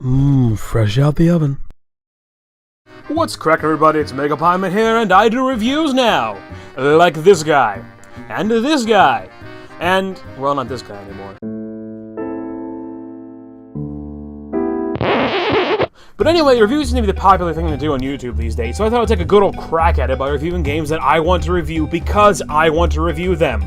Fresh out the oven. What's crack, everybody? It's Mega Pieman here, and I do reviews now. Like this guy. And this guy. And, well, not this guy anymore. But anyway, reviews seem to be the popular thing to do on YouTube these days, so I thought I'd take a good old crack at it by reviewing games that I want to review because I want to review them.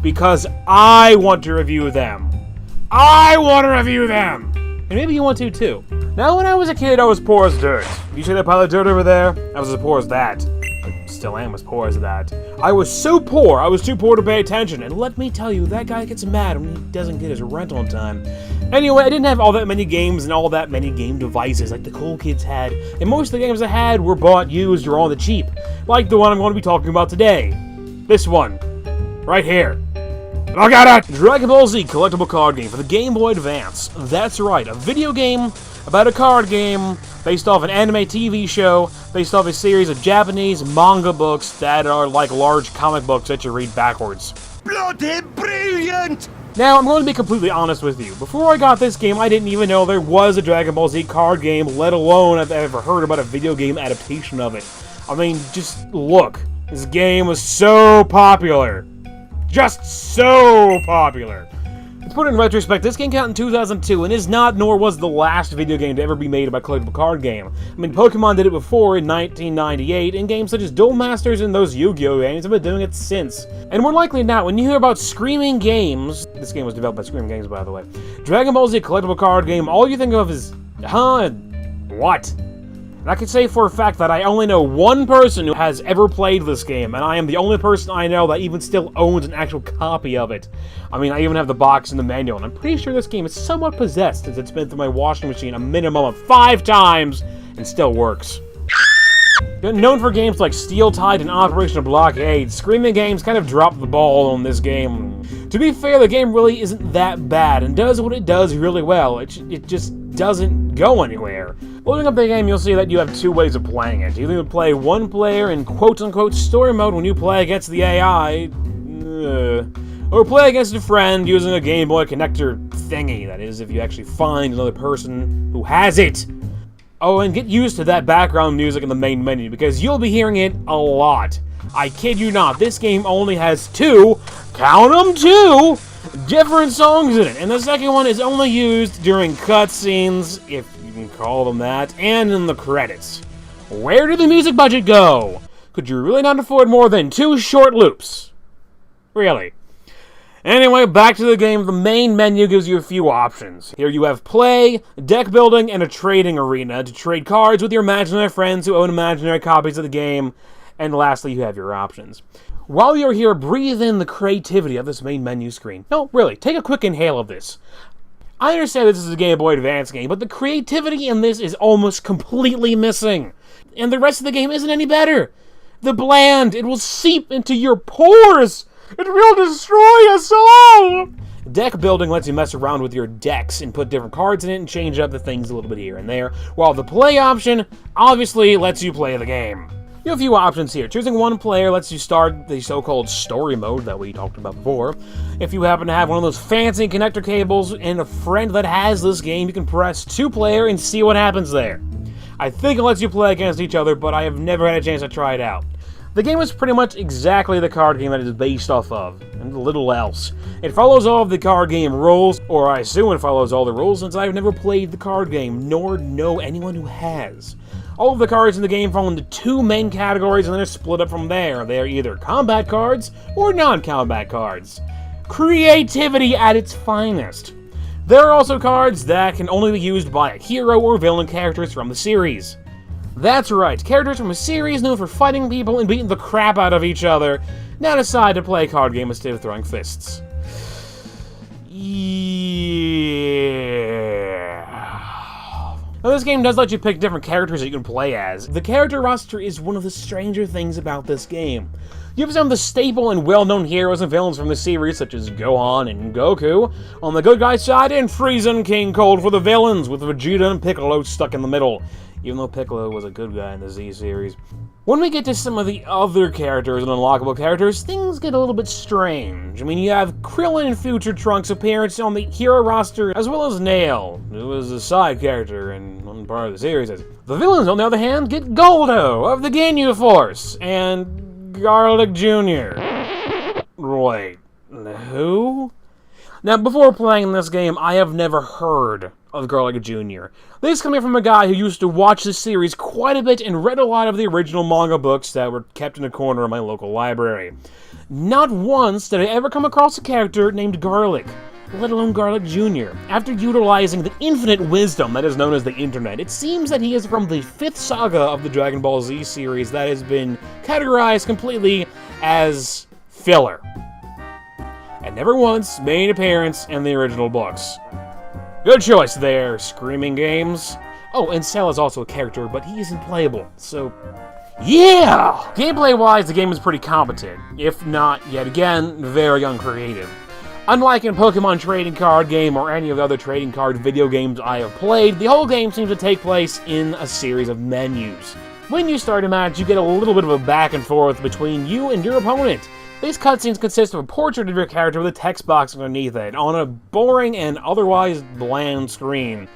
Because I want to review them. I want to review them! And maybe you want to too. Now, when I was a kid, I was poor as dirt. You see that pile of dirt over there? I was as poor as that. I still am as poor as that. I was so poor, I was too poor to pay attention. And let me tell you, that guy gets mad when he doesn't get his rent on time. Anyway, I didn't have all that many games and all that many game devices like the cool kids had. And most of the games I had were bought, used, or on the cheap. Like the one I'm going to be talking about today. This one. Right here. Look at it! Dragon Ball Z Collectible Card Game for the Game Boy Advance. That's right, a video game about a card game based off an anime TV show, based off a series of Japanese manga books that are like large comic books that you read backwards. Bloody brilliant! Now, I'm going to be completely honest with you. Before I got this game, I didn't even know there was a Dragon Ball Z card game, let alone have ever heard about a video game adaptation of it. I mean, just look. This game was so popular. Just so popular. To put it in retrospect, this game came out in 2002 and is not, nor was the last video game to ever be made by a collectible card game. I mean, Pokemon did it before in 1998, and games such as Duel Masters and those Yu-Gi-Oh! Games have been doing it since. And more likely than not, when you hear about Screaming Games, this game was developed by Screaming Games, by the way, Dragon Ball Z collectible card game, all you think of is, what? And I can say for a fact that I only know one person who has ever played this game, and I am the only person I know that even still owns an actual copy of it. I mean, I even have the box and the manual, and I'm pretty sure this game is somewhat possessed since it's been through my washing machine a minimum of 5 times and still works. Known for games like Steel Tide and Operation Blockade, Screaming Games kind of dropped the ball on this game. To be fair, the game really isn't that bad and does what it does really well. It just doesn't go anywhere. Loading up the game, you'll see that you have 2 ways of playing it. You either play one player in quote-unquote story mode when you play against the AI, or play against a friend using a Game Boy connector thingy. That is, if you actually find another person who has it. Oh, and get used to that background music in the main menu, because you'll be hearing it a lot. I kid you not, this game only has 2, count them 2, different songs in it, and the second one is only used during cutscenes, if you can call them that, and in the credits. Where did the music budget go? Could you really not afford more than 2 short loops? Really? Anyway, back to the game. The main menu gives you a few options. Here you have play, deck building, and a trading arena to trade cards with your imaginary friends who own imaginary copies of the game. And lastly, you have your options. While you're here, breathe in the creativity of this main menu screen. No, really, take a quick inhale of this. I understand this is a Game Boy Advance game, but the creativity in this is almost completely missing. And the rest of the game isn't any better. The bland, it will seep into your pores. It will destroy us all! Deck building lets you mess around with your decks and put different cards in it and change up the things a little bit here and there, while the play option obviously lets you play the game. You have a few options here. Choosing one player lets you start the so-called story mode that we talked about before. If you happen to have one of those fancy connector cables and a friend that has this game, you can press 2-player and see what happens there. I think it lets you play against each other, but I have never had a chance to try it out. The game is pretty much exactly the card game that it is based off of, and little else. It follows all of the card game rules, or I assume it follows all the rules since I've never played the card game, nor know anyone who has. All of the cards in the game fall into 2 main categories and then are split up from there. They are either combat cards or non-combat cards. Creativity at its finest. There are also cards that can only be used by a hero or villain characters from the series. That's right, characters from a series known for fighting people and beating the crap out of each other now decide to play a card game instead of throwing fists. Yeah. Now, this game does let you pick different characters that you can play as. The character roster is one of the stranger things about this game. You have some of the staple and well-known heroes and villains from the series, such as Gohan and Goku on the good guy side, and Frieza and King Cold for the villains, with Vegeta and Piccolo stuck in the middle. even though Piccolo was a good guy in the Z series. When we get to some of the other characters and unlockable characters, things get a little bit strange. I mean, you have Krillin and Future Trunks' appearance on the hero roster, as well as Nail, who was a side character in one part of the series. The villains, on the other hand, get Goldo of the Ginyu Force, and Garlic Jr. Wait, who? Now, before playing this game, I have never heard of Garlic Jr. This is coming from a guy who used to watch this series quite a bit and read a lot of the original manga books that were kept in a corner of my local library. Not once did I ever come across a character named Garlic, let alone Garlic Jr. After utilizing the infinite wisdom that is known as the internet, it seems that he is from the 5th saga of the Dragon Ball Z series that has been categorized completely as filler, and never once made an appearance in the original books. Good choice there, Screaming Games. Oh, and Cell is also a character, but he isn't playable, so yeah! Gameplay-wise, the game is pretty competent, if not, yet again, very uncreative. Unlike in Pokemon trading card game or any of the other trading card video games I have played, the whole game seems to take place in a series of menus. When you start a match, you get a little bit of a back and forth between you and your opponent. These cutscenes consist of a portrait of your character with a text box underneath it, on a boring and otherwise bland screen.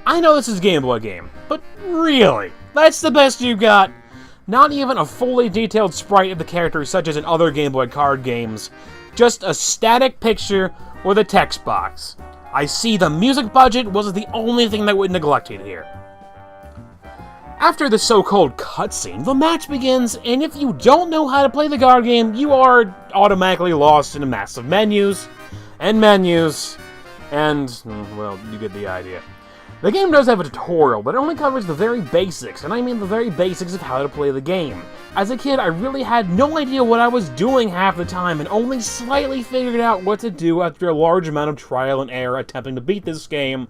I know this is a Game Boy game, but really, that's the best you got? Not even a fully detailed sprite of the character such as in other Game Boy card games. Just a static picture with a text box. I see the music budget was the only thing that was neglected here. After the so-called cutscene, the match begins, and if you don't know how to play the card game, you are automatically lost in a mass of menus, and, well, you get the idea. The game does have a tutorial, but it only covers the very basics, and I mean the very basics of how to play the game. As a kid, I really had no idea what I was doing half the time, and only slightly figured out what to do after a large amount of trial and error attempting to beat this game,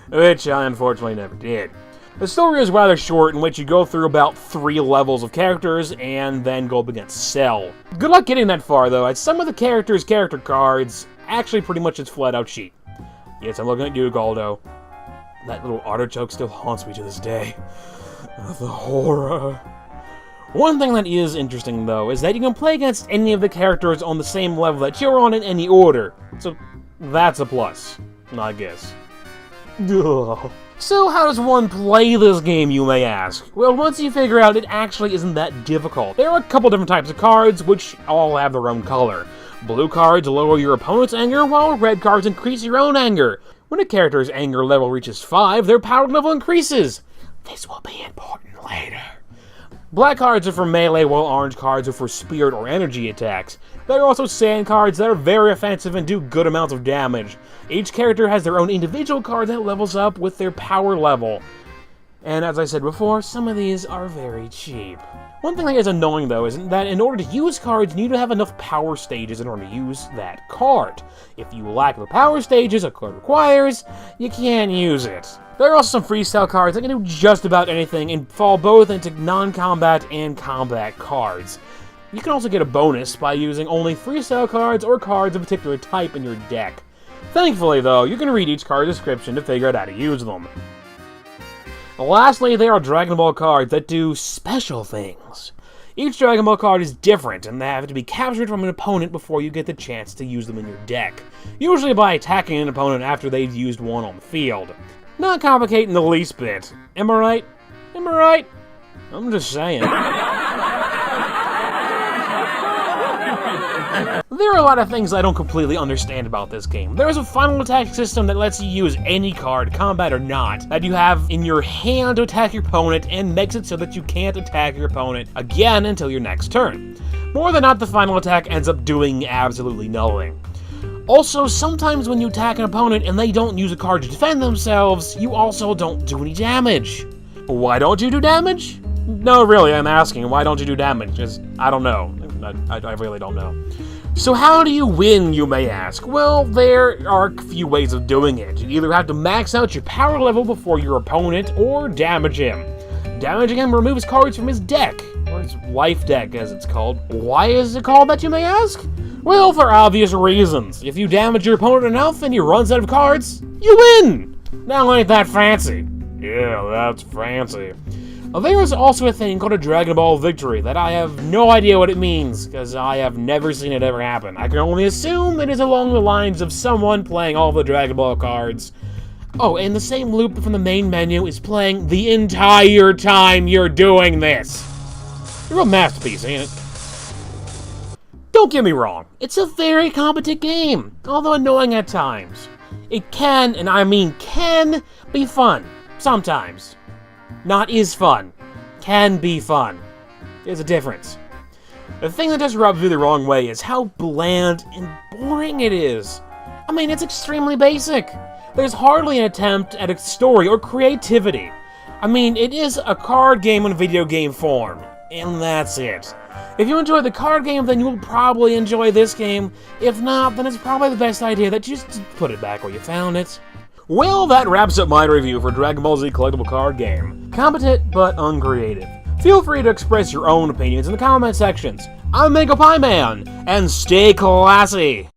which I unfortunately never did. The story is rather short, in which you go through about 3 levels of characters, and then go up against Cell. Good luck getting that far, though, as some of the characters' character cards actually pretty much just flat out cheat. Yes, I'm looking at you, Goldo. That little artichoke still haunts me to this day. The horror. One thing that is interesting, though, is that you can play against any of the characters on the same level that you're on in any order. So, that's a plus, I guess. Ugh. So how does one play this game, you may ask? Well, once you figure out it actually isn't that difficult. There are a couple different types of cards, which all have their own color. Blue cards lower your opponent's anger, while red cards increase your own anger. When a character's anger level reaches 5, their power level increases. This will be important later. Black cards are for melee, while orange cards are for spirit or energy attacks. There are also sand cards that are very offensive and do good amounts of damage. Each character has their own individual card that levels up with their power level. And as I said before, some of these are very cheap. One thing that is annoying, though, is that in order to use cards, you need to have enough power stages in order to use that card. If you lack the power stages a card requires, you can't use it. There are also some freestyle cards that can do just about anything and fall both into non-combat and combat cards. You can also get a bonus by using only freestyle cards or cards of a particular type in your deck. Thankfully, though, you can read each card description to figure out how to use them. Lastly, there are Dragon Ball cards that do special things. Each Dragon Ball card is different, and they have to be captured from an opponent before you get the chance to use them in your deck. Usually by attacking an opponent after they've used one on the field. Not complicated in the least bit. Am I right? Am I right? I'm just saying. There are a lot of things I don't completely understand about this game. There is a final attack system that lets you use any card, combat or not, that you have in your hand to attack your opponent and makes it so that you can't attack your opponent again until your next turn. More than not, the final attack ends up doing absolutely nothing. Also, sometimes when you attack an opponent and they don't use a card to defend themselves, you also don't do any damage. Why don't you do damage? No, really, I'm asking, why don't you do damage? Because I don't know. I really don't know. So how do you win, you may ask? Well, there are a few ways of doing it. You either have to max out your power level before your opponent, or damage him. Damaging him removes cards from his deck, or his life deck as it's called. Why is it called that, you may ask? Well, for obvious reasons. If you damage your opponent enough and he runs out of cards, you win! Now ain't that fancy? Yeah, that's fancy. There is also a thing called a Dragon Ball Victory that I have no idea what it means, because I have never seen it ever happen. I can only assume it is along the lines of someone playing all the Dragon Ball cards. Oh, and the same loop from the main menu is playing the entire time you're doing this. It's a real masterpiece, ain't it? Don't get me wrong, it's a very competent game, although annoying at times. It can, and I mean can, be fun. Sometimes. Not is fun. Can be fun. There's a difference. The thing that just rubs me the wrong way is how bland and boring it is. I mean, it's extremely basic. There's hardly an attempt at a story or creativity. I mean, it is a card game in video game form, and that's it. If you enjoy the card game, then you will probably enjoy this game. If not, then it's probably the best idea that you just put it back where you found it. Well, that wraps up my review for Dragon Ball Z Collectible Card Game. Competent, but uncreative. Feel free to express your own opinions in the comment sections. I'm Mango Pie Man, and stay classy!